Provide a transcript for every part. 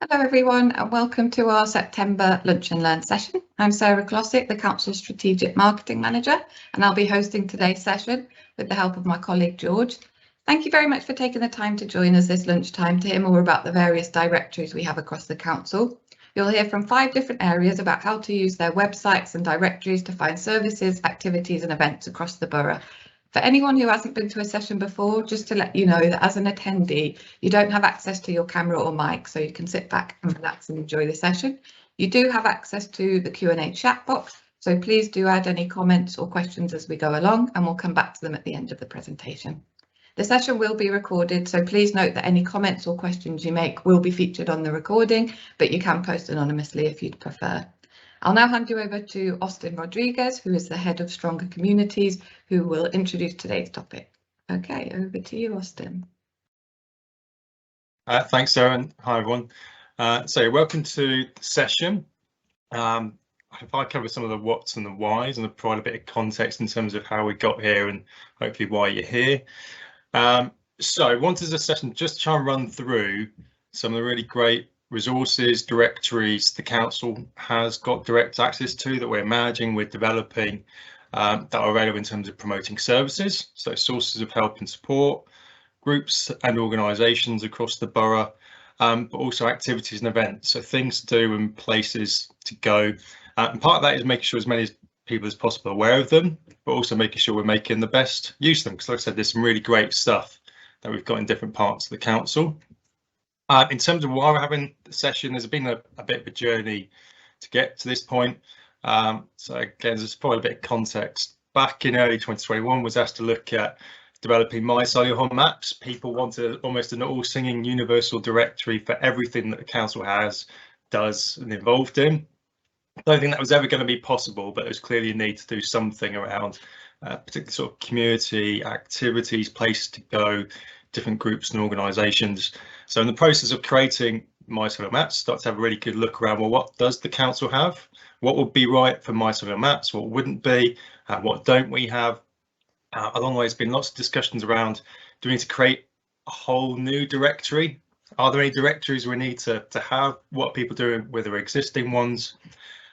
Hello everyone and welcome to our September Lunch and Learn session. I'm Sarah Clossick, the Council's Strategic Marketing Manager, and I'll be hosting today's session with the help of my colleague George. Thank you very much for taking the time to join us this lunchtime to hear more about the various directories we have across the Council. You'll hear from 5 different areas about how to use their websites and directories to find services, activities and events across the borough. For anyone who hasn't been to a session before, just to let you know that as an attendee, you don't have access to your camera or mic, so you can sit back and relax and enjoy the session. You do have access to the Q&A chat box, so please do add any comments or questions as we go along, and we'll come back to them at the end of the presentation. The session will be recorded, so please note that any comments or questions you make will be featured on the recording, but you can post anonymously if you'd prefer. I'll now hand you over to Austin Rodriguez, who is the Head of Stronger Communities, who will introduce today's topic. Okay, over to you, Austin. Thanks, Sarah, and hi everyone. So welcome to the session. If I cover some of the whats and the whys and provide a bit of context in terms of how we got here and hopefully why you're here. So I wanted this session just to try and run through some of the really great resources, directories the council has got direct access to that we're managing, we're developing, that are available in terms of promoting services, so sources of help and support, groups and organisations across the borough, but also activities and events, so things to do and places to go. And part of that is making sure as many people as possible are aware of them, but also making sure we're making the best use of them, because like I said, there's some really great stuff that we've got in different parts of the council. In terms of why we're having the session, there's been a bit of a journey to get to this point. So again, there's probably a bit of context. Back in early 2021, was asked to look at developing My Solihull maps. People wanted almost an all-singing universal directory for everything that the council has, does, and involved in. I don't think that was ever going to be possible, but there's clearly a need to do something around particularly sort of community activities, places to go, different groups and organisations. So in the process of creating My Solihull maps, start to have a really good look around, well, what does the council have? What would be right for My Solihull maps? What wouldn't be? What don't we have? Along the way, there's been lots of discussions around, do we need to create a whole new directory? Are there any directories we need to have? What are people doing with their existing ones?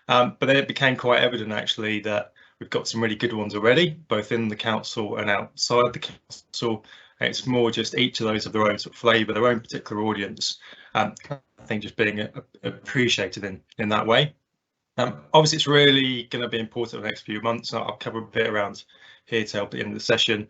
But then it became quite evident actually that we've got some really good ones already, both in the council and outside the council. It's more just each of those have their own sort of flavour, their own particular audience. I think just being appreciated in that way. Obviously, it's really going to be important in the next few months. I'll cover a bit around here to help at the end of the session.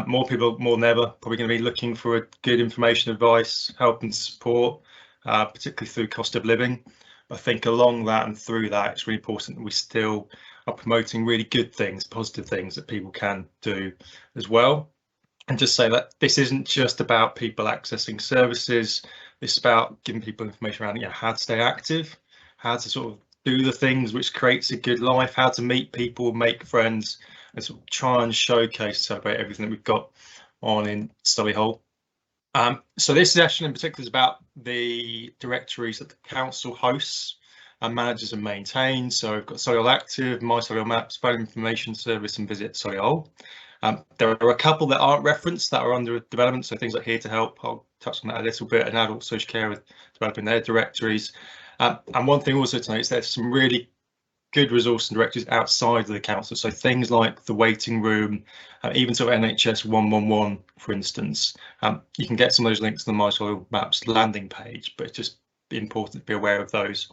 More people, more than ever, probably going to be looking for a good information, advice, help and support, particularly through cost of living. I think along that and through that, it's really important that we still are promoting really good things, positive things that people can do as well. And just say that this isn't just about people accessing services. It's about giving people information around how to stay active, how to sort of do the things which creates a good life, how to meet people, make friends, and sort of try and showcase, celebrate everything that we've got on in Solihull. So this session in particular is about the directories that the council hosts and manages and maintains. So we've got Solihull Active, My Solihull Maps, Phone Information Service and Visit Solihull. There are a couple that aren't referenced that are under development, so things like Here to Help, I'll touch on that a little bit, and Adult Social Care with developing their directories. And one thing also to note is there's some really good resource and directories outside of the council, so things like the waiting room, even sort of NHS 111, for instance. You can get some of those links to the My Solihull Maps landing page, but it's just important to be aware of those.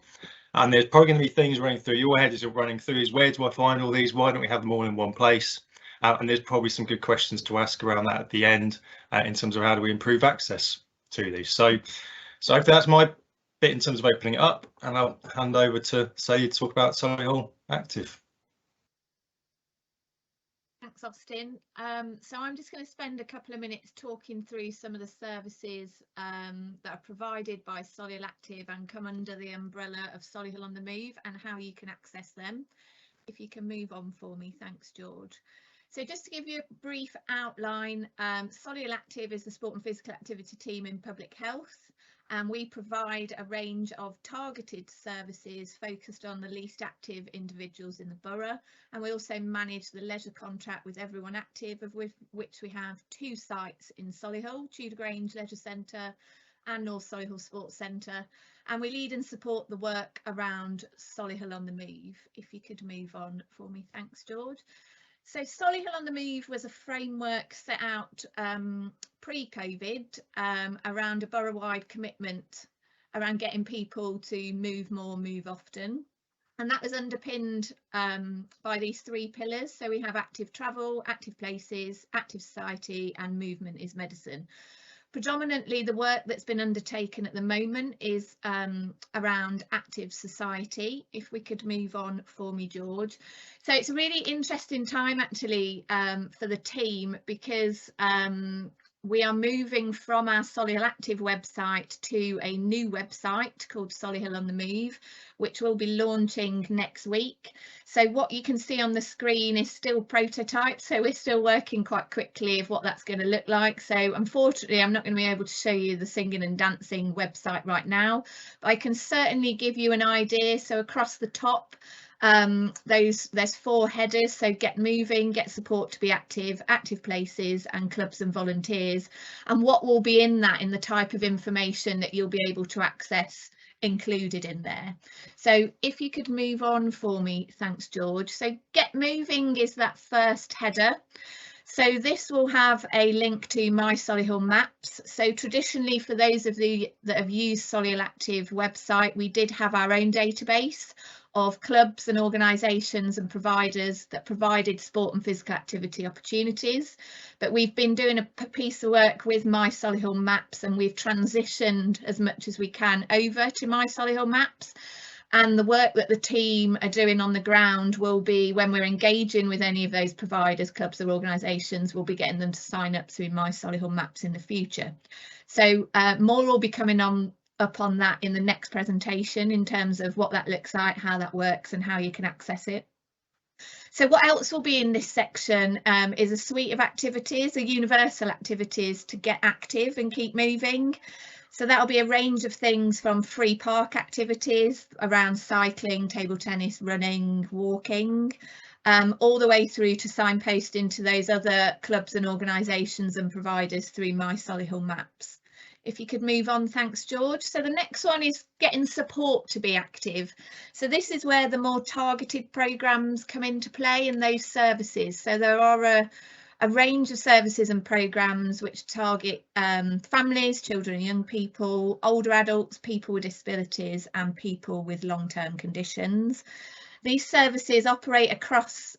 And there's probably going to be things running through your head as you're running through these. Where do I find all these? Why don't we have them all in one place? And there's probably some good questions to ask around that at the end in terms of how do we improve access to these. So that's my bit in terms of opening it up, and I'll hand over to Sadie to talk about Solihull Active. Thanks, Austin. So I'm just going to spend a couple of minutes talking through some of the services that are provided by Solihull Active and come under the umbrella of Solihull on the Move, and how you can access them. If you can move on for me, thanks, George. So just to give you a brief outline, Solihull Active is the sport and physical activity team in public health, and we provide a range of targeted services focused on the least active individuals in the borough, and we also manage the leisure contract with Everyone Active, of which we have 2 sites in Solihull, Tudor Grange Leisure Centre and North Solihull Sports Centre, and we lead and support the work around Solihull on the Move. If you could move on for me, thanks George. So Solihull on the Move was a framework set out pre-COVID around a borough-wide commitment around getting people to move more, move often. And that was underpinned by these 3 pillars. So we have active travel, active places, active society, and movement is medicine. Predominantly the work that's been undertaken at the moment is around active society. If we could move on for me, George. So it's a really interesting time actually for the team, because we are moving from our Solihull Active website to a new website called Solihull on the Move, which will be launching next week. So what you can see on the screen is still prototype, so we're still working quite quickly of what that's going to look like. So unfortunately I'm not going to be able to show you the singing and dancing website right now, but I can certainly give you an idea. So across the top there's 4 headers, so get moving, get support to be active, active places, and clubs and volunteers, and what will be in that, in the type of information that you'll be able to access included in there. So if you could move on for me, thanks George. So get moving is that first header. So this will have a link to My Solihull Maps. So traditionally, for those of you that have used Solihull Active website, we did have our own database of clubs and organisations and providers that provided sport and physical activity opportunities. But we've been doing a piece of work with My Solihull Maps, and we've transitioned as much as we can over to My Solihull Maps. And the work that the team are doing on the ground will be, when we're engaging with any of those providers, clubs or organisations, we'll be getting them to sign up through My Solihull Maps in the future. So more will be coming up on that in the next presentation, in terms of what that looks like, how that works, and how you can access it. So what else will be in this section is a suite of activities, a universal activities to get active and keep moving. So that'll be a range of things from free park activities around cycling, table tennis, running, walking, all the way through to signposting to those other clubs and organisations and providers through My Solihull Maps. If you could move on, thanks George. So the next one is getting support to be active. So this is where the more targeted programmes come into play in those services. So there are a range of services and programmes which target families, children and young people, older adults, people with disabilities, and people with long-term conditions. These services operate across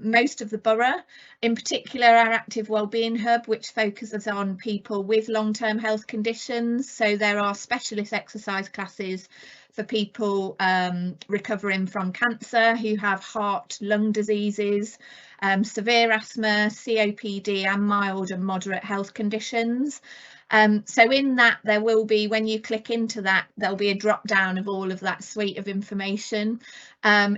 most of the borough, in particular our Active Wellbeing Hub, which focuses on people with long-term health conditions. So there are specialist exercise classes for people recovering from cancer, who have heart, lung diseases, severe asthma, COPD, and mild and moderate health conditions. So in that, there will be, when you click into that, there'll be a drop down of all of that suite of information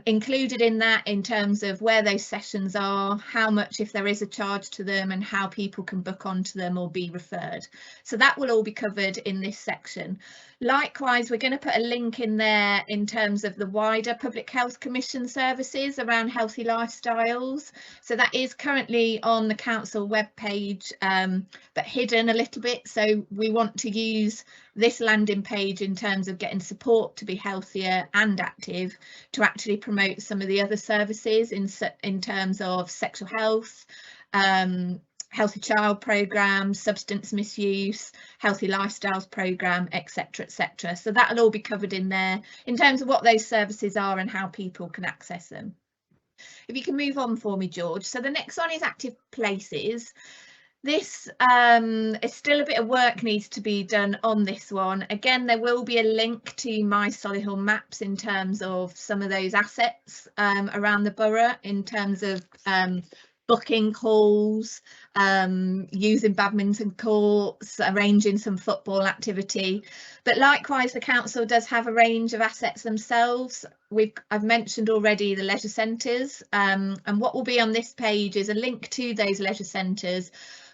included in that, in terms of where those sessions are, how much, if there is a charge to them, and how people can book onto them or be referred. So that will all be covered in this section. Likewise, we're going to put a link in there in terms of the wider Public Health Commission services around healthy lifestyles. So that is currently on the council webpage, but hidden a little bit. So we want to use this landing page in terms of getting support to be healthier and active, to actually promote some of the other services in terms of sexual health, healthy child programme, substance misuse, healthy lifestyles programme, etc, etc. So that'll all be covered in there in terms of what those services are and how people can access them. If you can move on for me, George. So the next one is active places. This is still a bit of work needs to be done on this one. Again, there will be a link to My Solihull Maps in terms of some of those assets around the borough, in terms of booking halls, using badminton courts, arranging some football activity. But likewise, the council does have a range of assets themselves. I've mentioned already the leisure centres, and what will be on this page is a link to those leisure centres,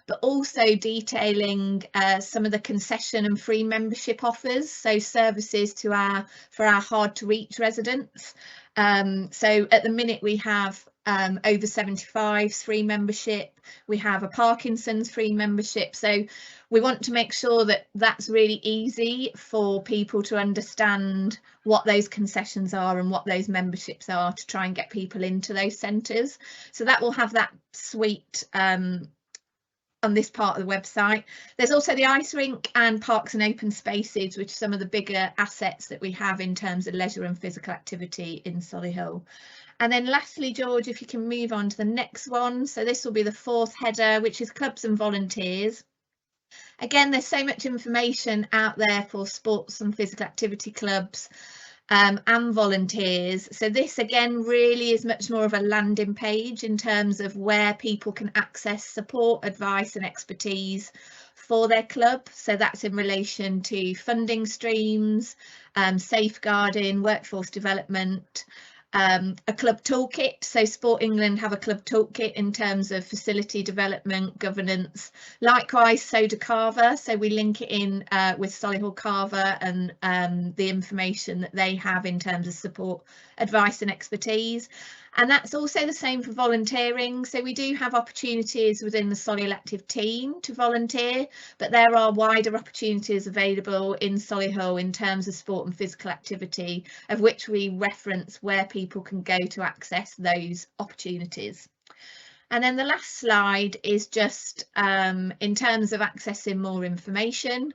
but also detailing some of the concession and free membership offers, so services for our hard to reach residents. So at the minute we have over 75s free membership. We have a Parkinson's free membership. So we want to make sure that that's really easy for people to understand what those concessions are and what those memberships are, to try and get people into those centres. So that will have that suite on this part of the website. There's also the ice rink and parks and open spaces, which are some of the bigger assets that we have in terms of leisure and physical activity in Solihull. And then lastly, George, if you can move on to the next one. So this will be the fourth header, which is clubs and volunteers. Again, there's so much information out there for sports and physical activity clubs and volunteers. So this again really is much more of a landing page in terms of where people can access support, advice and expertise for their club. So that's in relation to funding streams, safeguarding, workforce development, a club toolkit. So Sport England have a club toolkit in terms of facility development, governance. Likewise, so do Carver. So we link it in with Solihull Carver and the information that they have in terms of support, advice and expertise. And that's also the same for volunteering. So we do have opportunities within the Solihull Active team to volunteer, but there are wider opportunities available in Solihull in terms of sport and physical activity, of which we reference where people can go to access those opportunities. And then the last slide is just in terms of accessing more information.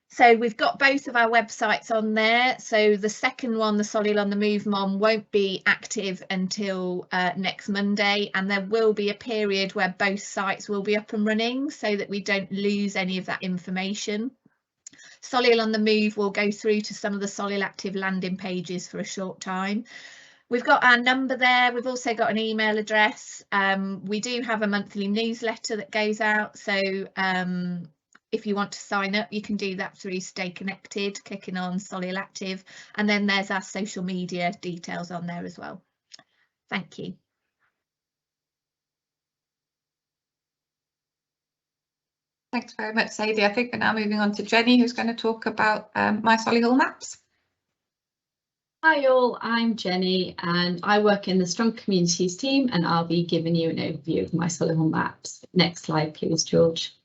So we've got both of our websites on there. So the second one, the Solihull on the Move one, won't be active until next Monday, and there will be a period where both sites will be up and running so that we don't lose any of that information. Solihull on the Move will go through to some of the Solihull Active landing pages for a short time. We've got our number there. We've also got an email address. We do have a monthly newsletter that goes out. So if you want to sign up, you can do that through Stay Connected, clicking on Solihull Active, and then there's our social media details on there as well. Thank you. Thanks very much, Sadie. I think we're now moving on to Jenny, who's going to talk about My Solihull Maps. Hi all, I'm Jenny and I work in the Strong Communities team, and I'll be giving you an overview of My Solihull Maps. Next slide, please, George.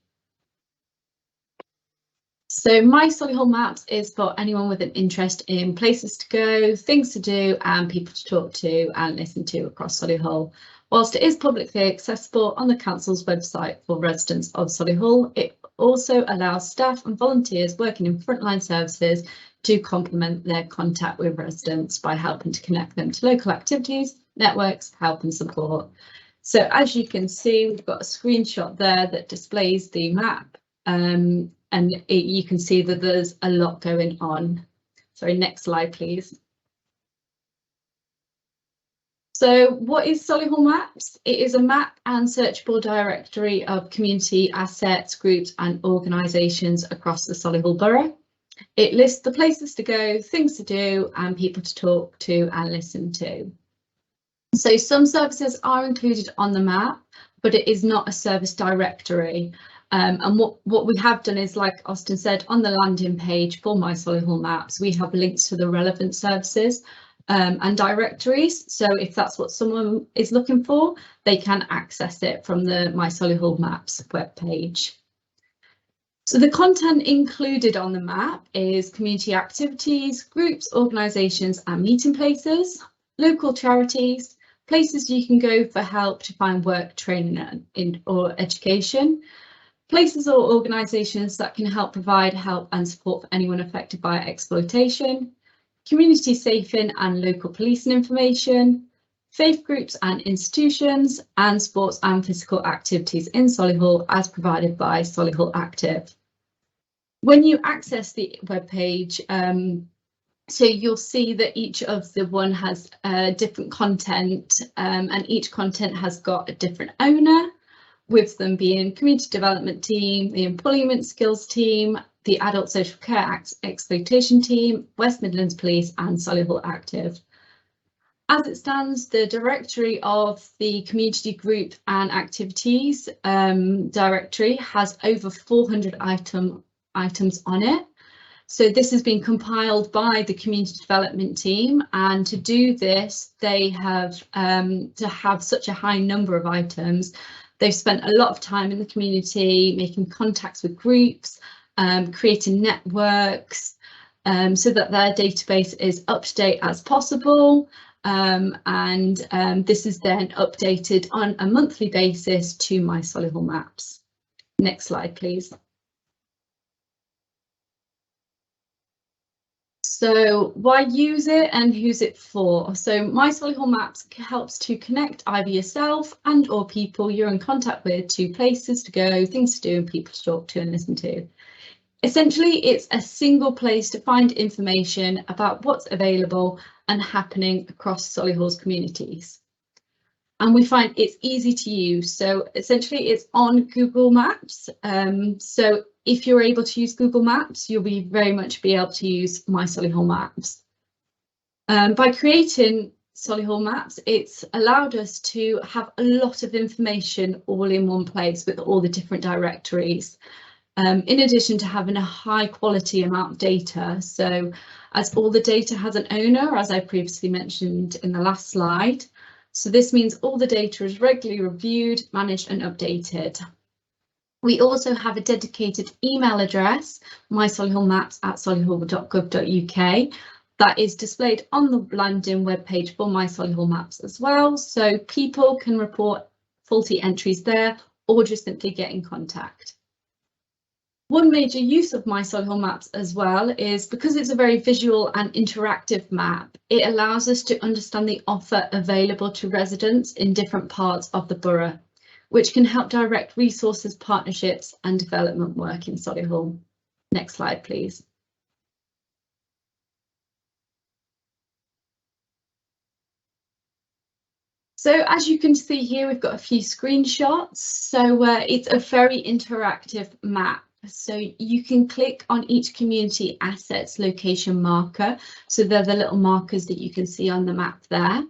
So My Solihull Maps is for anyone with an interest in places to go, things to do and people to talk to and listen to across Solihull. Whilst it is publicly accessible on the council's website for residents of Solihull, it also allows staff and volunteers working in frontline services to complement their contact with residents by helping to connect them to local activities, networks, help and support. So as you can see, we've got a screenshot there that displays the map. You can see that there's a lot going on. Sorry, next slide, please. So what is Solihull Maps? It is a map and searchable directory of community assets, groups and organisations across the Solihull borough. It lists the places to go, things to do and people to talk to and listen to. So some services are included on the map, but it is not a service directory. And what we have done is, like Austin said, on the landing page for My Solihull Maps, we have links to the relevant services and directories. So if that's what someone is looking for, they can access it from the My Solihull Maps webpage. So the content included on the map is community activities, groups, organisations and meeting places, local charities, places you can go for help to find work, training or education, places or organisations that can help provide help and support for anyone affected by exploitation, community safing and local policing information, faith groups and institutions, and sports and physical activities in Solihull as provided by Solihull Active. When you access the webpage, so you'll see that each of the one has different content and each content has got a different owner, with them being community development team, the employment skills team, the adult social care exploitation team, West Midlands Police and Solihull Active. As it stands, the directory of the community group and activities directory has over 400 items on it. So this has been compiled by the community development team, and to do this they have to have such a high number of items. They've spent a lot of time in the community making contacts with groups, creating networks, so that their database is up to date as possible, and this is then updated on a monthly basis to my Solihull Maps. Next slide, please. So why use it and who's it for? So My Solihull Maps helps to connect either yourself and or people you're in contact with to places to go, things to do and people to talk to and listen to. Essentially, it's a single place to find information about what's available and happening across Solihull's communities. And we find it's easy to use. So essentially it's on Google Maps. So if you're able to use Google Maps, you'll be very much be able to use My Solihull Maps. By creating Solihull Maps, it's allowed us to have a lot of information all in one place with all the different directories. In addition to having a high quality amount of data. So as all the data has an owner, as I previously mentioned in the last slide. So this means all the data is regularly reviewed, managed and updated. We also have a dedicated email address, mysolihullmaps@solihull.gov.uk, that is displayed on the landing webpage for My Solihull Maps as well. So people can report faulty entries there or just simply get in contact. One major use of My Solihull Maps as well is because it's a very visual and interactive map, it allows us to understand the offer available to residents in different parts of the borough, which can help direct resources, partnerships and development work in Solihull. Next slide, please. So as you can see here, we've got a few screenshots. So it's a very interactive map. So you can click on each community assets location marker. So they're the little markers that you can see on the map there.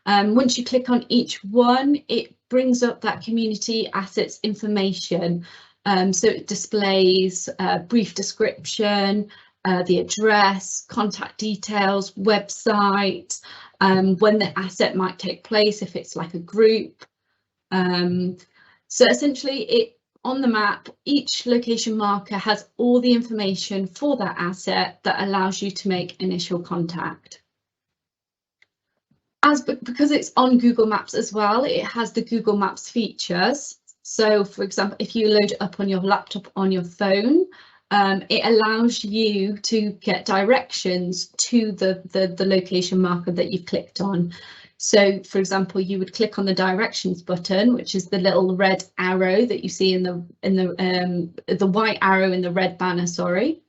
Once you click on each one, it brings up that community assets information. So it displays a brief description, the address, contact details, website, when the asset might take place, if it's like a group. So essentially on the map, each location marker has all the information for that asset that allows you to make initial contact. Because it's on Google Maps as well, it has the Google Maps features. So for example, if you load it up on your laptop on your phone, it allows you to get directions to the location marker that you've clicked on. So for example, you would click on the directions button, which is the little red arrow that you see in the white arrow in the red banner, sorry.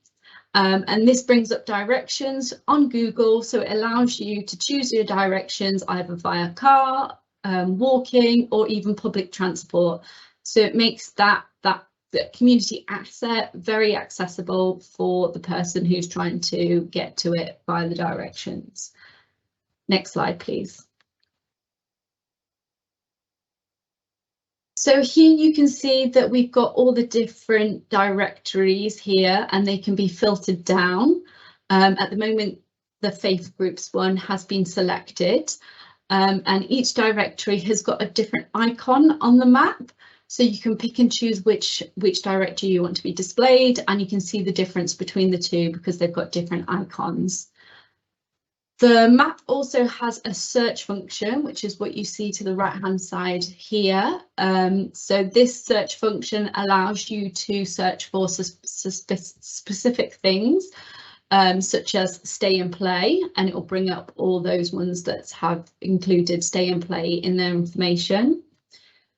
And this brings up directions on Google, so it allows you to choose your directions either via car, walking or even public transport. So it makes that community asset very accessible for the person who's trying to get to it via the directions. Next slide, please. So here you can see that we've got all the different directories here and they can be filtered down. At the moment, the faith groups one has been selected, and each directory has got a different icon on the map. So you can pick and choose which directory you want to be displayed, and you can see the difference between the two because they've got different icons. The map also has a search function, which is what you see to the right-hand side here. So this search function allows you to search for specific things, such as stay and play, and it will bring up all those ones that have included stay and play in their information.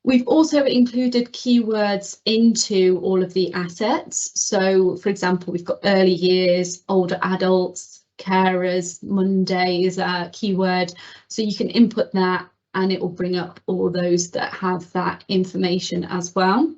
We've also included keywords into all of the assets. So, for example, we've got early years, older adults, carers, Monday is a keyword, so you can input that and it will bring up all those that have that information as well.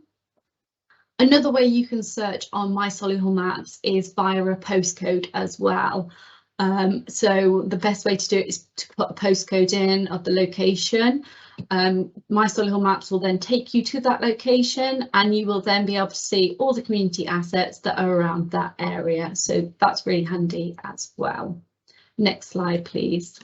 Another way you can search on My Solihull Maps is via a postcode as well. So the best way to do it is to put a postcode in of the location. My Solihull Maps will then take you to that location, and you will then be able to see all the community assets that are around that area. So that's really handy as well. Next slide, please.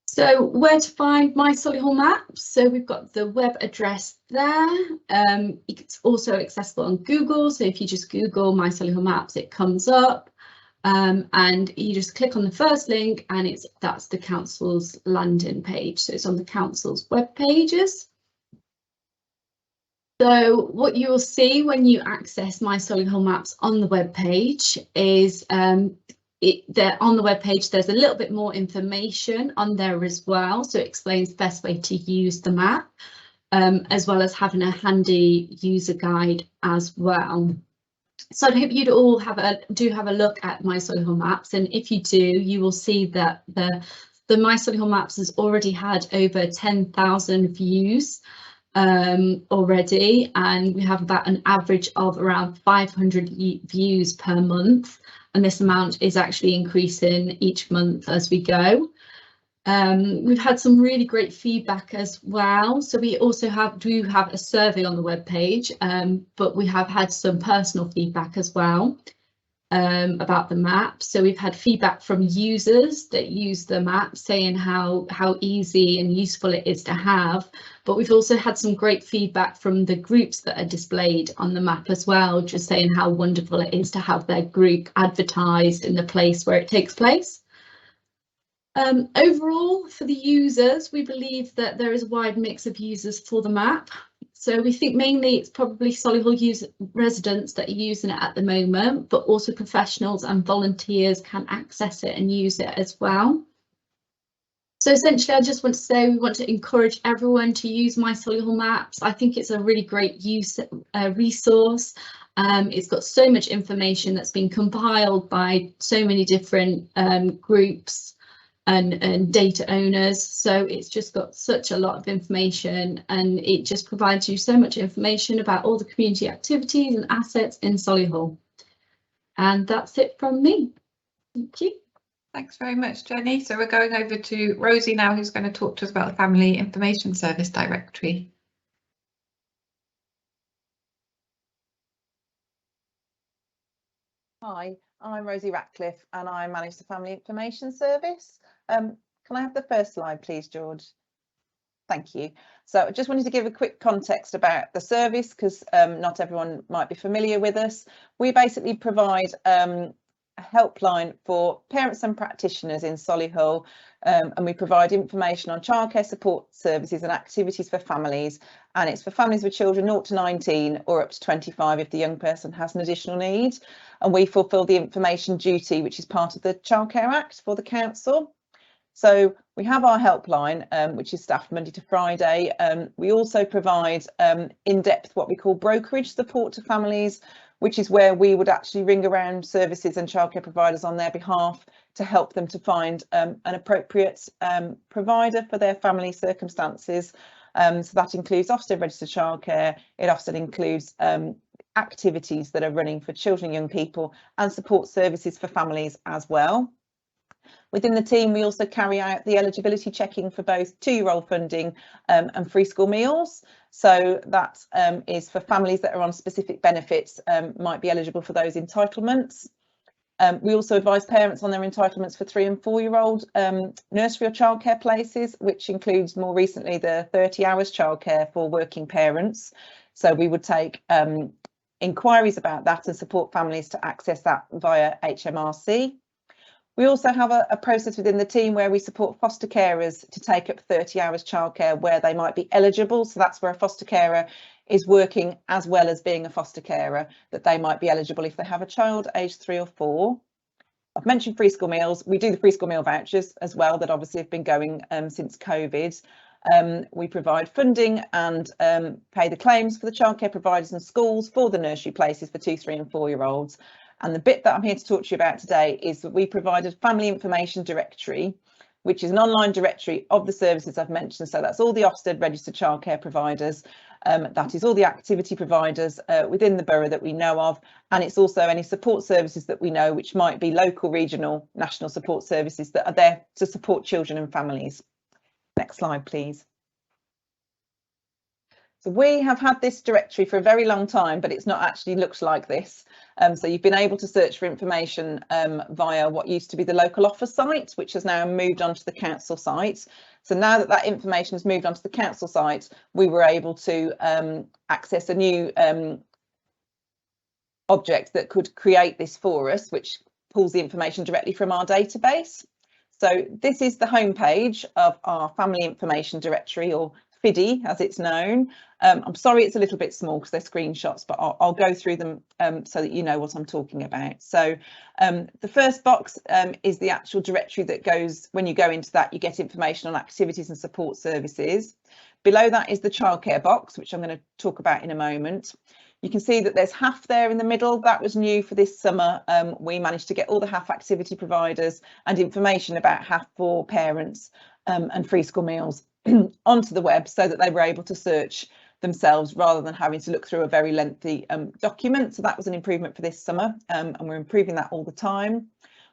So where to find my Solihull Maps? So we've got the web address there. It's also accessible on Google. So if you just Google my Solihull Maps, it comes up. And you just click on the first link, and that's the council's landing page. So it's on the council's web pages. So what you will see when you access my Solihull Maps on the web page is on the web page there's a little bit more information on there as well. So it explains the best way to use the map, as well as having a handy user guide as well. So I hope you'd all have a look at my Solihull Maps, and if you do, you will see that the my Solihull Maps has already had over 10,000 views already, and we have about an average of around 500 views per month, and this amount is actually increasing each month as we go. We've had some really great feedback as well. So we also do have a survey on the webpage, but we have had some personal feedback as well about the map. So we've had feedback from users that use the map saying how easy and useful it is to have. But we've also had some great feedback from the groups that are displayed on the map as well, just saying how wonderful it is to have their group advertised in the place where it takes place. Overall, for the users, we believe that there is a wide mix of users for the map. So we think mainly it's probably Solihull residents that are using it at the moment, but also professionals and volunteers can access it and use it as well. So essentially, I just want to say we want to encourage everyone to use my Solihull Maps. I think it's a really great resource. It's got so much information that's been compiled by so many different groups and data owners, so it's just got such a lot of information, and it just provides you so much information about all the community activities and assets in Solihull. And that's it from me. Thank you. Thanks very much, Jenny. So we're going over to Rosie now, who's going to talk to us about the Family Information Service Directory. Hi, I'm Rosie Ratcliffe and I manage the Family Information Service. Can I have the first slide, please, George? Thank you. So I just wanted to give a quick context about the service, because not everyone might be familiar with us. We basically provide a helpline for parents and practitioners in Solihull, and we provide information on childcare support services and activities for families, and it's for families with children 0 to 19 or up to 25 if the young person has an additional need, and we fulfil the information duty which is part of the Childcare Act for the council. So we have our helpline, which is staffed Monday to Friday. We also provide in-depth what we call brokerage support to families, which is where we would actually ring around services and childcare providers on their behalf to help them to find an appropriate provider for their family circumstances. So that includes Ofsted registered childcare. It often includes activities that are running for children and young people, and support services for families as well. Within the team, we also carry out the eligibility checking for both 2-year-old funding and free school meals. So that is for families that are on specific benefits, might be eligible for those entitlements. We also advise parents on their entitlements for 3- and 4-year-old nursery or childcare places, which includes more recently the 30 hours childcare for working parents. So we would take inquiries about that and support families to access that via HMRC. We also have a process within the team where we support foster carers to take up 30 hours childcare where they might be eligible. So that's where a foster carer is working as well as being a foster carer, that they might be eligible if they have a child aged 3 or 4. I've mentioned free school meals. We do the free school meal vouchers as well, that obviously have been going since COVID. We provide funding and pay the claims for the childcare providers and schools for the nursery places for 2-, 3- and 4-year-olds. And the bit that I'm here to talk to you about today is that we provided Family Information Directory, which is an online directory of the services I've mentioned. So that's all the Ofsted registered childcare providers. That is all the activity providers within the borough that we know of, and it's also any support services that we know, which might be local, regional, national support services that are there to support children and families. Next slide, please. So we have had this directory for a very long time, but it's not actually looked like this. So you've been able to search for information via what used to be the local office site, which has now moved onto the council site. So now that that information has moved onto the council site, we were able to access a new object that could create this for us, which pulls the information directly from our database. So this is the homepage of our family information directory, or FIDI as it's known. I'm sorry it's a little bit small because they're screenshots, but I'll go through them so that you know what I'm talking about. So the first box is the actual directory that goes, when you go into that, you get information on activities and support services. Below that is the childcare box, which I'm going to talk about in a moment. You can see that there's HAF there in the middle. That was new for this summer. We managed to get all the HAF activity providers and information about HAF for parents and free school meals onto the web so that they were able to search themselves rather than having to look through a very lengthy document. So that was an improvement for this summer, and we're improving that all the time.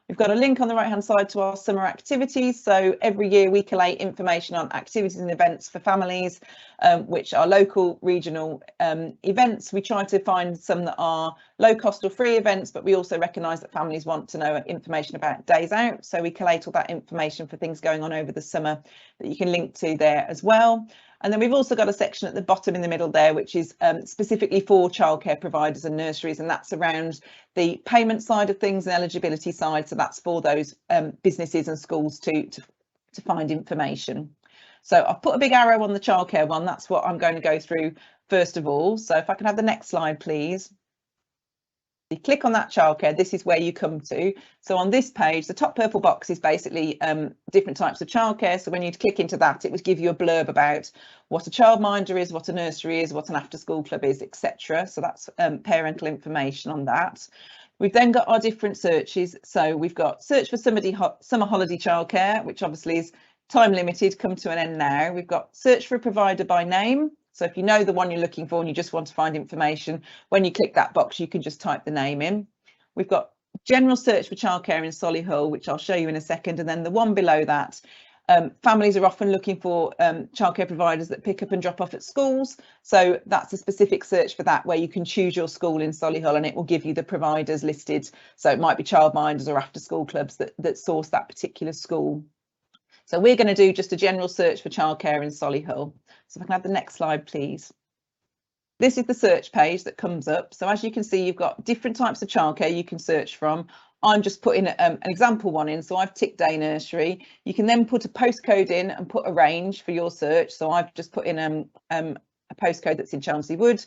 We've got a link on the right hand side to our summer activities. So every year we collate information on activities and events for families, which are local, regional events. We try to find some that are low cost or free events, but we also recognise that families want to know information about days out. So we collate all that information for things going on over the summer that you can link to there as well. And then we've also got a section at the bottom in the middle there, which is specifically for childcare providers and nurseries, and that's around the payment side of things and eligibility side. So that's for those businesses and schools to find information. So I've put a big arrow on the childcare one. That's what I'm going to go through first of all. So if I can have the next slide, please. You click on that childcare, this is where you come to. So on this page, the top purple box is basically different types of childcare. So when you click into that, it would give you a blurb about what a childminder is, what a nursery is, what an after school club is, etc. So that's parental information on that. We've then got our different searches. So we've got search for summer holiday childcare, which obviously is time limited, come to an end now. We've got search for a provider by name. So if you know the one you're looking for and you just want to find information, when you click that box, you can just type the name in. We've got general search for childcare in Solihull, which I'll show you in a second. And then the one below that, families are often looking for childcare providers that pick up and drop off at schools. So that's a specific search for that, where you can choose your school in Solihull and it will give you the providers listed. So it might be childminders or after school clubs that source that particular school. So we're going to do just a general search for childcare in Solihull. So if I can have the next slide, please. This is the search page that comes up. So as you can see, you've got different types of childcare you can search from. I'm just putting an example one in. So I've ticked day nursery. You can then put a postcode in and put a range for your search. So I've just put in a postcode that's in Chelmsley Wood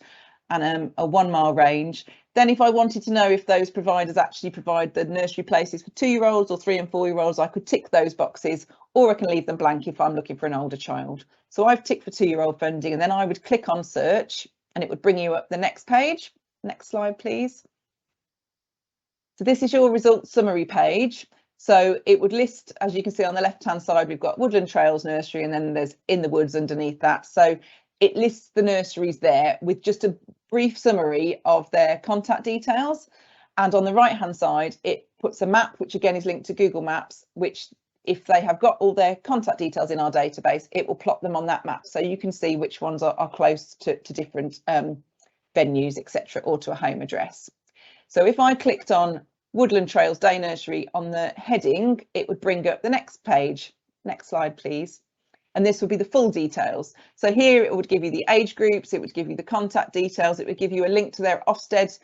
and a 1 mile range. Then if I wanted to know if those providers actually provide the nursery places for 2-year-olds or 3 and 4-year-olds, I could tick those boxes, or I can leave them blank if I'm looking for an older child. So I've ticked for 2-year-old funding, and then I would click on search and it would bring you up the next page. Next slide, please. So this is your results summary page. So it would list, as you can see on the left hand side, we've got Woodland Trails Nursery, and then there's In the Woods underneath that. So it lists the nurseries there with just a brief summary of their contact details. And on the right hand side, it puts a map, which again is linked to Google Maps, which if they have got all their contact details in our database, it will plot them on that map. So you can see which ones are close to different venues, etc., or to a home address. So if I clicked on Woodland Trails Day Nursery on the heading, it would bring up the next page. Next slide, please. And this would be the full details. So here it would give you the age groups, it would give you the contact details, it would give you a link to their Ofsted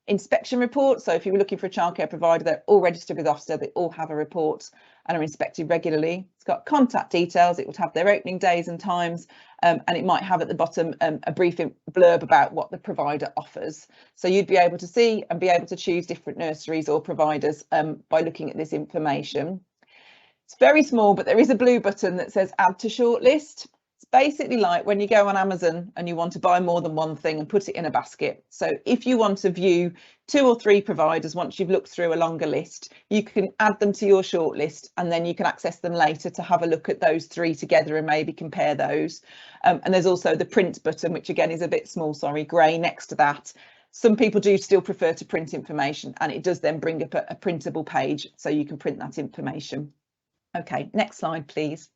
inspection report. So if you were looking for a childcare provider, they're all registered with Ofsted, they all have a report and are inspected regularly. It's got contact details, it would have their opening days and times, and it might have at the bottom a brief blurb about what the provider offers. So you'd be able to see and be able to choose different nurseries or providers by looking at this information. It's very small, but there is a blue button that says add to shortlist. It's basically like when you go on Amazon and you want to buy more than one thing and put it in a basket. So if you want to view 2 or 3 providers once you've looked through a longer list, you can add them to your shortlist and then you can access them later to have a look at those 3 together and maybe compare those. And there's also the print button, which again is a bit small, sorry, grey next to that. Some people do still prefer to print information, and it does then bring up a printable page so you can print that information. Okay, next slide, please.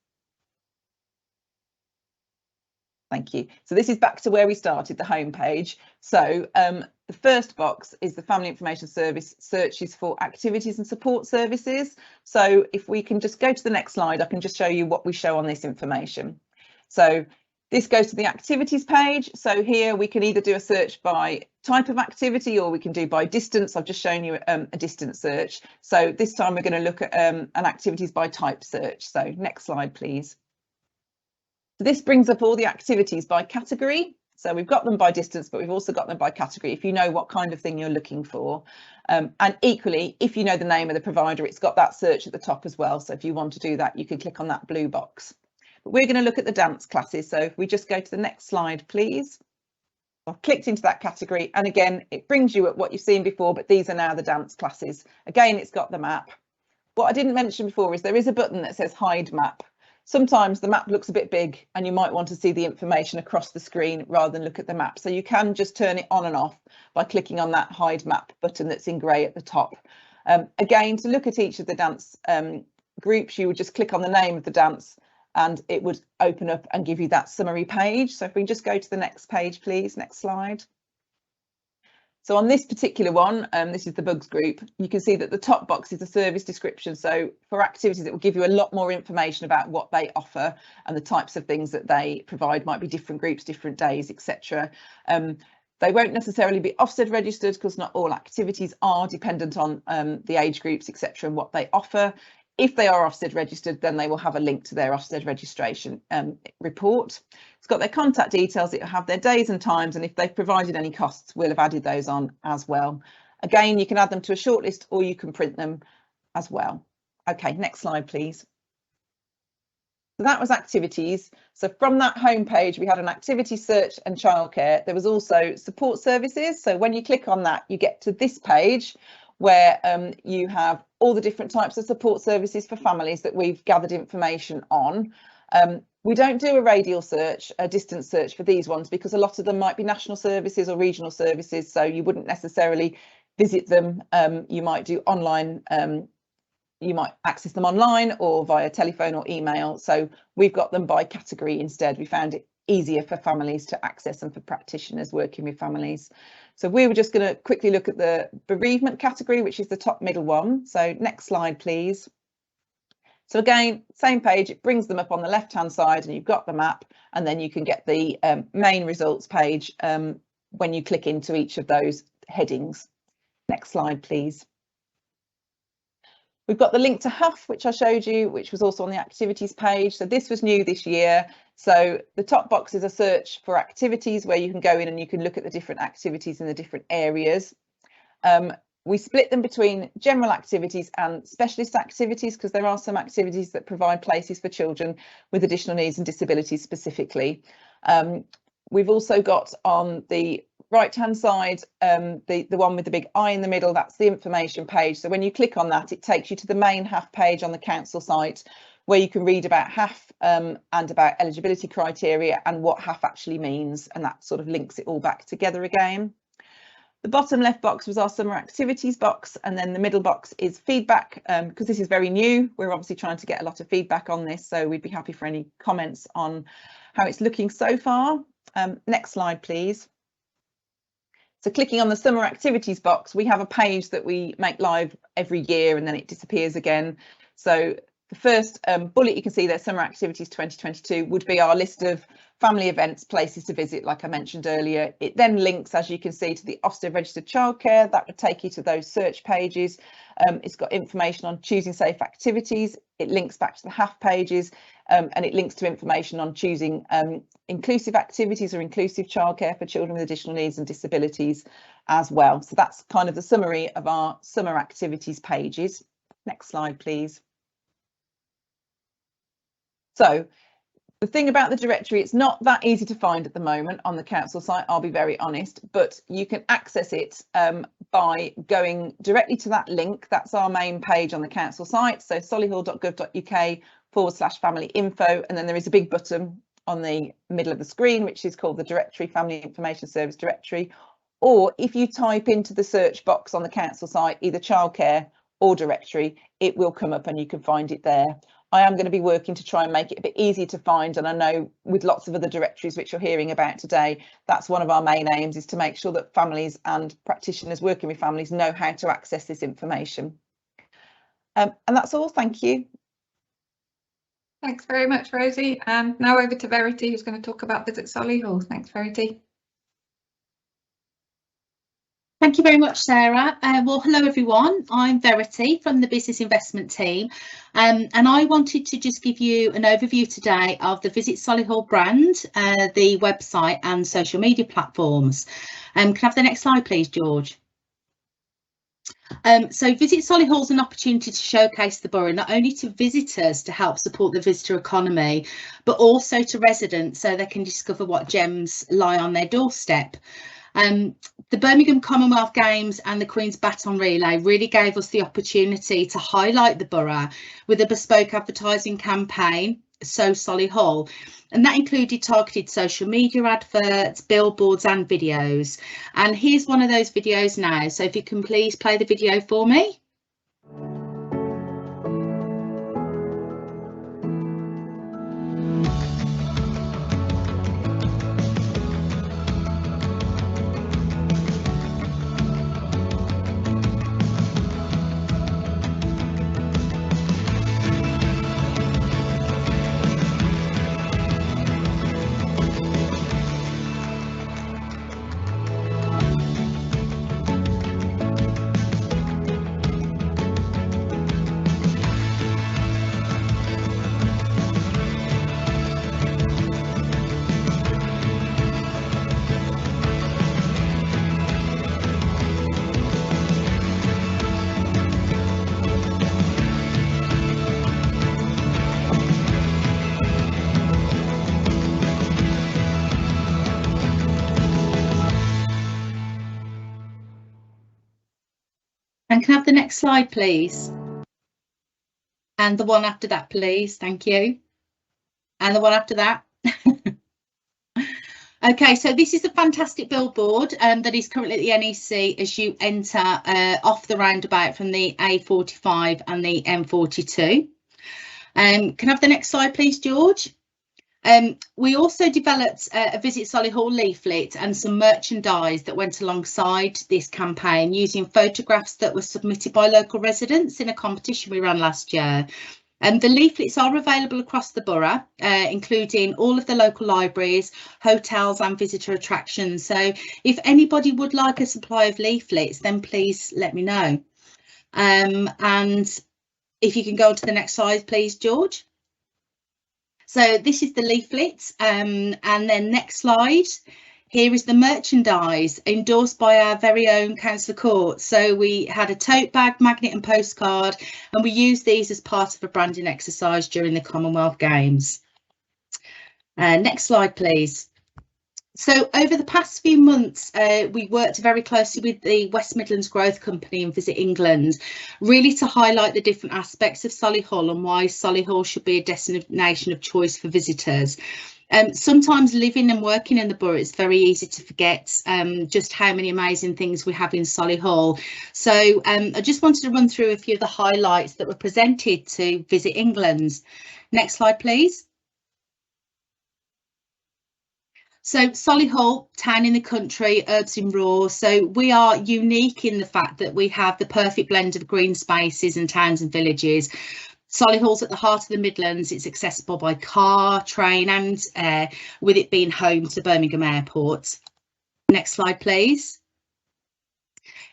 Thank you. So this is back to where we started, the home page. So the first box is the Family Information Service searches for activities and support services. So if we can just go to the next slide, I can just show you what we show on this information. So this goes to the activities page. So here we can either do a search by type of activity or we can do by distance. I've just shown you a distance search. So this time we're going to look at an activities by type search. So next slide, please. So this brings up all the activities by category. So we've got them by distance, but we've also got them by category if you know what kind of thing you're looking for. And equally, if you know the name of the provider, it's got that search at the top as well. So if you want to do that, you can click on that blue box. But we're going to look at the dance classes. So if we just go to the next slide, please. I've clicked into that category and again, it brings you up what you've seen before, but these are now the dance classes. Again, it's got the map. What I didn't mention before is there is a button that says hide map. Sometimes the map looks a bit big and you might want to see the information across the screen rather than look at the map. So you can just turn it on and off by clicking on that hide map button that's in grey at the top. Again, to look at each of the dance groups, you would just click on the name of the dance and it would open up and give you that summary page. So if we just go to the next page, please, next slide. So on this particular one, this is the bugs group, you can see that the top box is a service description. So for activities, it will give you a lot more information about what they offer and the types of things that they provide, might be different groups, different days, etc. They won't necessarily be Ofsted registered because not all activities are dependent on the age groups, etc. and what they offer. If they are Ofsted registered, then they will have a link to their Ofsted registration report. It's got their contact details, it'll have their days and times, and if they've provided any costs, we'll have added those on as well. Again, you can add them to a shortlist or you can print them as well. Okay, next slide, please. So that was activities. So from that home page, we had an activity search and childcare. There was also support services. So when you click on that, you get to this page where you have all the different types of support services for families that we've gathered information on. We don't do a radial search, a distance search for these ones because a lot of them might be national services or regional services, so you wouldn't necessarily visit them. You might do online, you might access them online or via telephone or email. So we've got them by category instead. We found it easier for families to access and for practitioners working with families. So we were just going to quickly look at the bereavement category, which is the top middle one. So next slide, please. So again, same page, it brings them up on the left hand side and you've got the map, and then you can get the main results page when you click into each of those headings. Next slide, please. We've got the link to HUF, which I showed you, which was also on the activities page. So this was new this year. So the top box is a search for activities where you can go in and you can look at the different activities in the different areas. We split them between general activities and specialist activities because there are some activities that provide places for children with additional needs and disabilities specifically. We've also got on the right hand side the one with the big eye in the middle, that's the information page. So when you click on that, it takes you to the main HAF page on the council site where you can read about HAF and about eligibility criteria and what HAF actually means, and that sort of links it all back together again. The bottom left box was our summer activities box, and then the middle box is feedback. Because this is very new, we're obviously trying to get a lot of feedback on this, so we'd be happy for any comments on how it's looking so far. Next slide, please. So clicking on the summer activities box, we have a page that we make live every year and then it disappears again. So the first bullet you can see there, summer activities 2022, would be our list of family events, places to visit, like I mentioned earlier. It then links, as you can see, to the Ofsted registered childcare. That would take you to those search pages. It's got information on choosing safe activities. It links back to the HAF pages, and it links to information on choosing inclusive activities or inclusive childcare for children with additional needs and disabilities as well. So that's kind of the summary of our summer activities pages. Next slide, please. So The thing about the directory, it's not that easy to find at the moment on the council site, I'll be very honest, but you can access it by going directly to that link. That's our main page on the council site. So solihull.gov.uk/family info, and then there is a big button on the middle of the screen, which is called the directory, Family Information Service Directory. Or if you type into the search box on the council site, either childcare or directory, it will come up and you can find it there. I am going to be working to try and make it a bit easier to find, and I know with lots of other directories which you're hearing about today, that's one of our main aims, is to make sure that families and practitioners working with families know how to access this information. And that's all. Thank you. Thanks very much, Rosie. And now over to Verity, who's going to talk about Visit Solihull. Thanks, Verity. Thank you very much, Sarah. Well, hello everyone. I'm Verity from the Business Investment Team, and I wanted to just give you an overview today of the Visit Solihull brand, the website and social media platforms. Can I have the next slide, please, George? So Visit Solihull is an opportunity to showcase the borough not only to visitors to help support the visitor economy, but also to residents so they can discover what gems lie on their doorstep. The Birmingham Commonwealth Games and the Queen's Baton Relay really gave us the opportunity to highlight the borough with a bespoke advertising campaign, So Solihull, and that included targeted social media adverts, billboards and videos. And here's one of those videos now, so if you can please play the video for me. And can I have the next slide, please? And the one after that, please. Thank you. And the one after that. OK, so this is a fantastic billboard that is currently at the NEC as you enter off the roundabout from the A45 and the M42. Can I have the next slide, please, George? We also developed a Visit Solihull leaflet and some merchandise that went alongside this campaign using photographs that were submitted by local residents in a competition we ran last year. And the leaflets are available across the borough, including all of the local libraries, hotels and visitor attractions. So if anybody would like a supply of leaflets, then please let me know. And if you can go on to the next slide, please, George. So this is the leaflet, and then next slide, here is the merchandise endorsed by our very own Councillor Court. So we had a tote bag, magnet and postcard, and we used these as part of a branding exercise during the Commonwealth Games. Next slide, please. So over the past few months, we worked very closely with the West Midlands Growth Company and Visit England, really to highlight the different aspects of Solihull and why Solihull should be a destination of choice for visitors. Sometimes living and working in the borough, it's very easy to forget just how many amazing things we have in Solihull. So I just wanted to run through a few of the highlights that were presented to Visit England. Next slide, please. So Solihull, town in the country, herbs in raw. So we are unique in the fact that we have the perfect blend of green spaces and towns and villages. Solihull's at the heart of the Midlands. It's accessible by car, train and air, with it being home to Birmingham Airport. Next slide, please.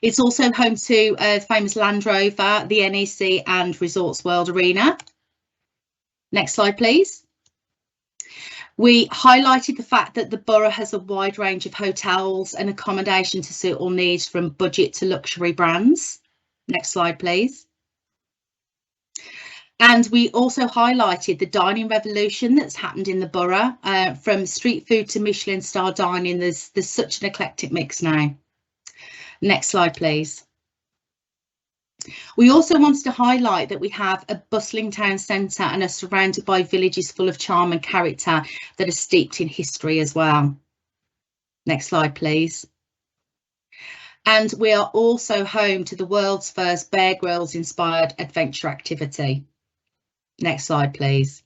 It's also home to the famous Land Rover, the NEC and Resorts World Arena. Next slide, please. We highlighted the fact that the borough has a wide range of hotels and accommodation to suit all needs from budget to luxury brands. Next slide, please. And we also highlighted the dining revolution that's happened in the borough, from street food to Michelin star dining. There's such an eclectic mix now. Next slide, please. We also wanted to highlight that we have a bustling town centre and are surrounded by villages full of charm and character that are steeped in history as well. Next slide, please. And we are also home to the world's first Bear Grylls inspired adventure activity. Next slide, please.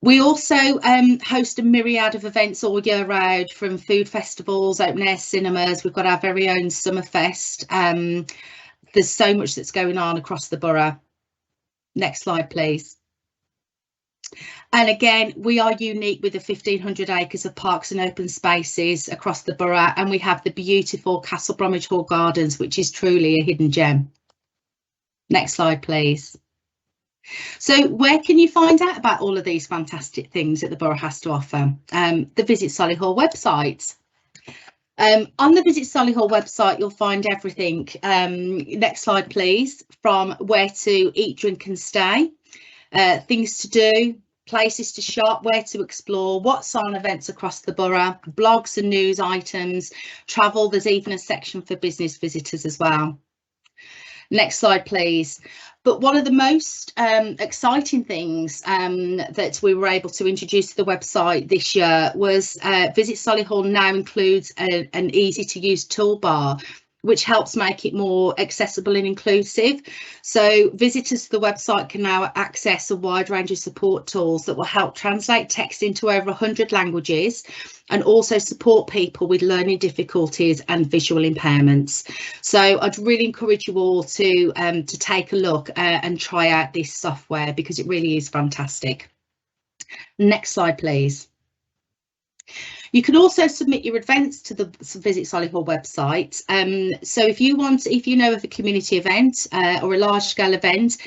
We also host a myriad of events all year round, from food festivals, open air cinemas. We've got our very own Summerfest. There's so much that's going on across the borough. Next slide, please. And again, we are unique with the 1,500 acres of parks and open spaces across the borough, and we have the beautiful Castle Bromwich Hall Gardens, which is truly a hidden gem. Next slide, please. So where can you find out about all of these fantastic things that the borough has to offer? The Visit Solihull website. On the Visit Solihull website, you'll find everything. Next slide, please. From where to eat, drink and stay, things to do, places to shop, where to explore, what's on events across the borough, blogs and news items, travel. There's even a section for business visitors as well. Next slide, please. But one of the most exciting things that we were able to introduce to the website this year was Visit Solihull now includes an easy to use toolbar, which helps make it more accessible and inclusive. So visitors to the website can now access a wide range of support tools that will help translate text into over 100 languages and also support people with learning difficulties and visual impairments. So I'd really encourage you all to take a look and try out this software, because it really is fantastic. Next slide, please. You can also submit your events to the Visit Solihull website. So if you know of a community event or a large scale event,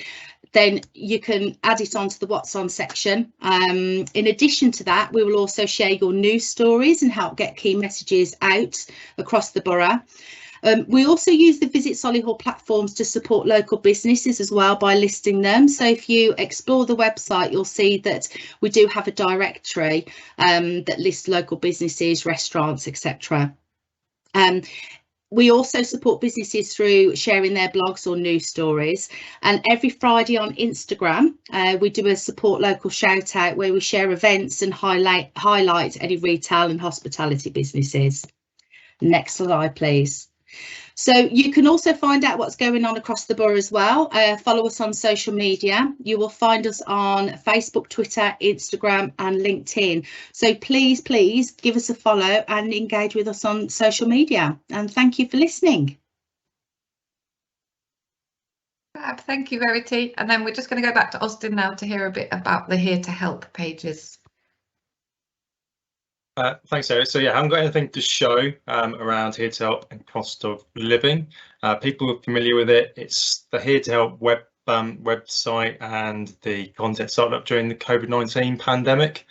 then you can add it onto the What's On section. In addition to that, we will also share your news stories and help get key messages out across the borough. We also use the Visit Solihull platforms to support local businesses as well by listing them. So if you explore the website, you'll see that we do have a directory that lists local businesses, restaurants, etc. We also support businesses through sharing their blogs or news stories. And every Friday on Instagram, we do a support local shout out where we share events and highlight any retail and hospitality businesses. Next slide, please. So you can also find out what's going on across the borough as well. Follow us on social media. You will find us on Facebook, Twitter, Instagram and LinkedIn. So please give us a follow and engage with us on social media. And thank you for listening. Thank you, Verity. And then we're just going to go back to Austin now to hear a bit about the Here to Help pages. Thanks, Sarah. So yeah, I haven't got anything to show around Here to Help and cost of living. People are familiar with it. It's the Here to Help website and the content started up during the COVID-19 pandemic.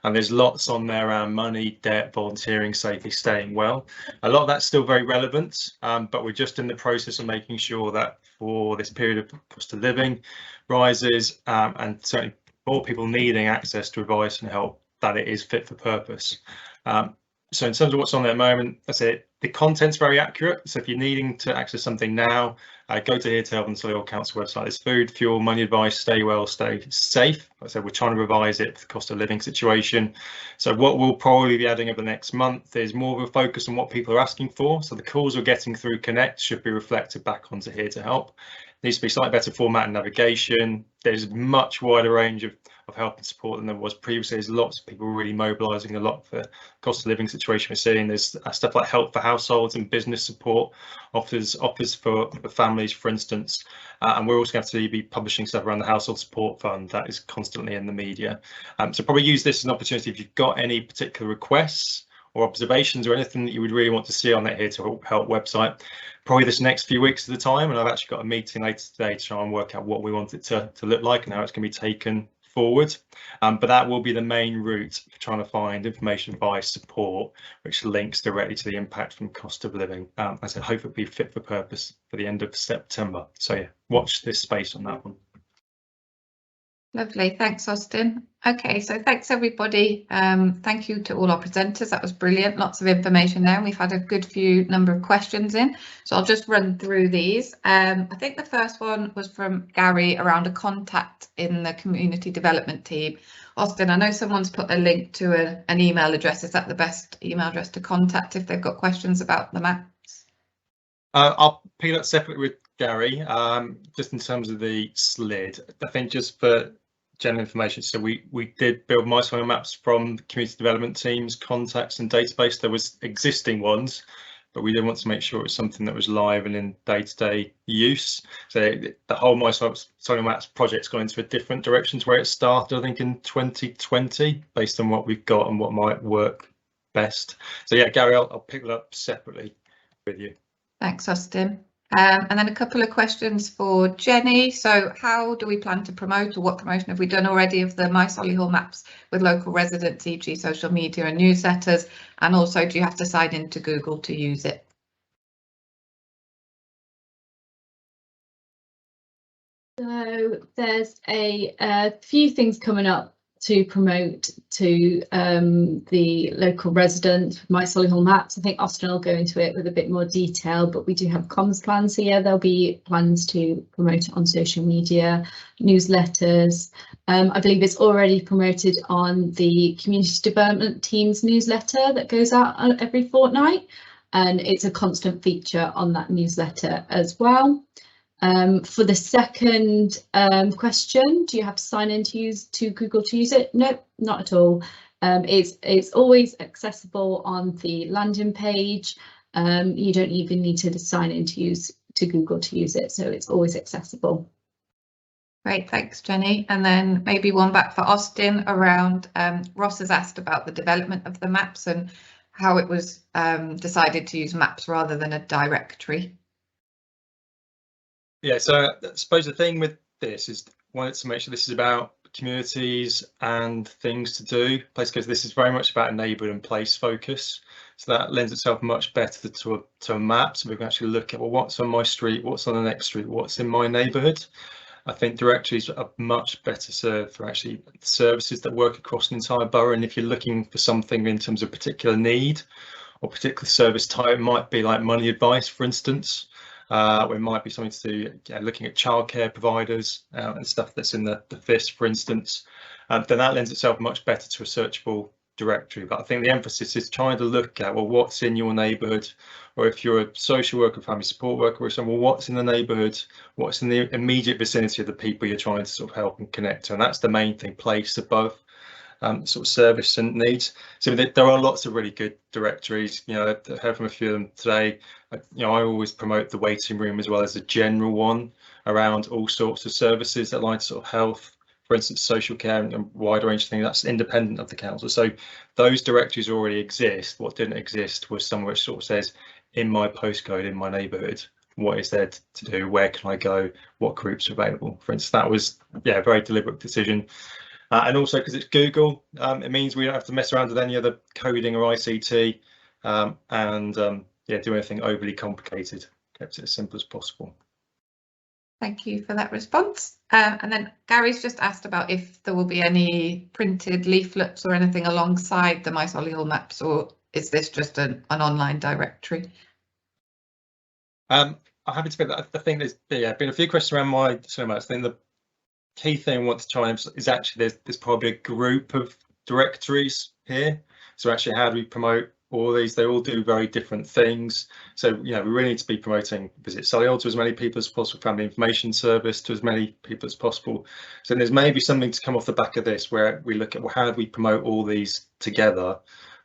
And there's lots on there around money, debt, volunteering, safety, staying well. A lot of that's still very relevant, but we're just in the process of making sure that for this period of cost of living rises and certainly more people needing access to advice and help, that it is fit for purpose. So in terms of what's on there at the moment, that's it. The content's very accurate. So if you're needing to access something now, go to Here to Help and Solihull Council website. There's food, fuel, money advice, stay well, stay safe. Like I said, we're trying to revise it for the cost of living situation. So what we'll probably be adding over the next month is more of a focus on what people are asking for. So the calls we're getting through Connect should be reflected back onto Here to Help. It needs to be slightly better format and navigation. There's a much wider range of help and support than there was previously. There's lots of people really mobilising a lot for the cost of living situation we're seeing. There's stuff like help for households and business support, offers for families, for instance. And we're also going to be publishing stuff around the household support fund that is constantly in the media. So probably use this as an opportunity if you've got any particular requests or observations or anything that you would really want to see on that Here to Help website. Probably this next few weeks at the time, and I've actually got a meeting later today to try and work out what we want it to look like and how it's going to be taken forward, but that will be the main route for trying to find information via support, which links directly to the impact from cost of living. As I said, hope it'll be fit for purpose for the end of September. So yeah, watch this space on that one. Lovely, thanks Austin. Okay, so thanks everybody. Thank you to all our presenters, that was brilliant, lots of information there, and we've had a good few number of questions in, so I'll just run through these. I think the first one was from Gary around a contact in the community development team. Austin, I know someone's put a link to an email address. Is that the best email address to contact if they've got questions about the maps? I'll pick it up separately with Gary, just in terms of the SLID. I think just for general information, so we did build My Solihull maps from the community development team's contacts and database. There was existing ones, but we did want to make sure it was something that was live and in day-to-day use. So the whole My Solihull maps project's gone into a different direction to where it started, I think, in 2020, based on what we've got and what might work best. So yeah, Gary, I'll pick it up separately with you. Thanks, Austin. And then a couple of questions for Jenny. So how do we plan to promote, or what promotion have we done already of the My Solihull maps with local residents, e.g. social media and newsletters? And also, do you have to sign into Google to use it? So there's a few things coming up to promote to the local residents, My Solihull maps. I think Austin will go into it with a bit more detail, but we do have comms plans here. There'll be plans to promote it on social media, newsletters. I believe it's already promoted on the community development team's newsletter that goes out every fortnight, and it's a constant feature on that newsletter as well. For the second question, do you have to sign in to Google to use it? No, not at all. It's always accessible on the landing page. You don't even need to sign in to Google to use it, so it's always accessible. Great, thanks Jenny. And then maybe one back for Austin around, Ross has asked about the development of the maps and how it was decided to use maps rather than a directory. Yeah, so I suppose the thing with this is wanted to make sure this is about communities and things to do. Because this is very much about a neighbourhood and place focus. So that lends itself much better to a map. So we can actually look at, well, what's on my street, what's on the next street, what's in my neighbourhood. I think directories are much better served for actually services that work across an entire borough. And if you're looking for something in terms of particular need or particular service type, it might be like money advice, for instance. It might be something to do looking at childcare providers and stuff that's in the FIS, for instance. Then that lends itself much better to a searchable directory. But I think the emphasis is trying to look at, well, what's in your neighbourhood, or if you're a social worker, family support worker, or something, well, what's in the neighbourhood, what's in the immediate vicinity of the people you're trying to sort of help and connect to. And that's the main thing, place above sort of service and needs. So there are lots of really good directories. You know, I heard from a few of them today. You know, I always promote the waiting room as well as a general one around all sorts of services that line to sort of health, for instance, social care and a wide range of things that's independent of the council. So those directories already exist. What didn't exist was somewhere which sort of says, in my postcode, in my neighbourhood, what is there to do, where can I go, what groups are available. For instance, that was a very deliberate decision. And also because it's Google, it means we don't have to mess around with any other coding or ICT do anything overly complicated. Kept it as simple as possible. Thank you for that response. And then Gary's just asked about if there will be any printed leaflets or anything alongside the My Solihull maps, or is this just an online directory? I'm happy to pick that. I think there's been a few questions around My Solihull maps. I think the key thing I want to try and is actually there's probably a group of directories here. So actually, how do we promote all these? They all do very different things. So we really need to be promoting Visit Solihull to as many people as possible, Family Information Service to as many people as possible. So there's maybe something to come off the back of this where we look at, well, how do we promote all these together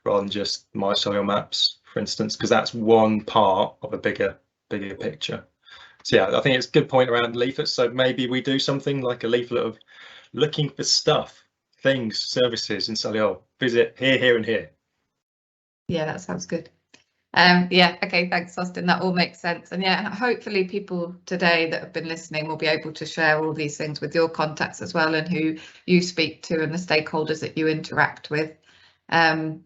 rather than just My Solihull maps, for instance, because that's one part of a bigger picture. So yeah, I think it's a good point around leaflets. So maybe we do something like a leaflet of looking for stuff, things, services in Solihull. Visit here, here and here. Yeah, that sounds good. Yeah, okay, thanks, Austin. That all makes sense. And yeah, hopefully people today that have been listening will be able to share all these things with your contacts as well, and who you speak to and the stakeholders that you interact with. And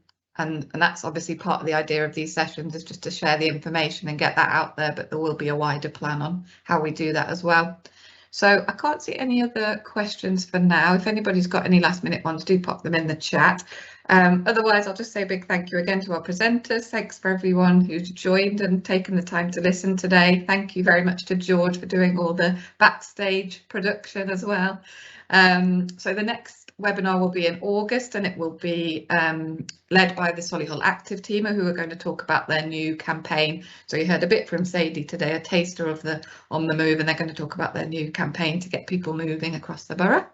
that's obviously part of the idea of these sessions, is just to share the information and get that out there, but there will be a wider plan on how we do that as well. So I can't see any other questions for now. If anybody's got any last minute ones, do pop them in the chat. Otherwise, I'll just say a big thank you again to our presenters. Thanks for everyone who's joined and taken the time to listen today. Thank you very much to George for doing all the backstage production as well. So the next webinar will be in August, and it will be led by the Solihull Active team, who are going to talk about their new campaign. So you heard a bit from Sadie today, a taster of the On the Move, and they're going to talk about their new campaign to get people moving across the borough.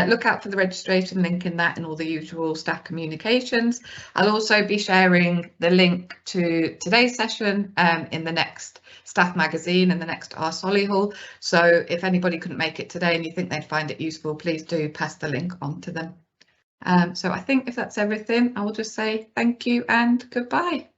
Look out for the registration link in that and all the usual staff communications. I'll also be sharing the link to today's session in the next staff magazine and the next Our Solihull. So if anybody couldn't make it today and you think they'd find it useful, please do pass the link on to them. So I think if that's everything, I will just say thank you and goodbye.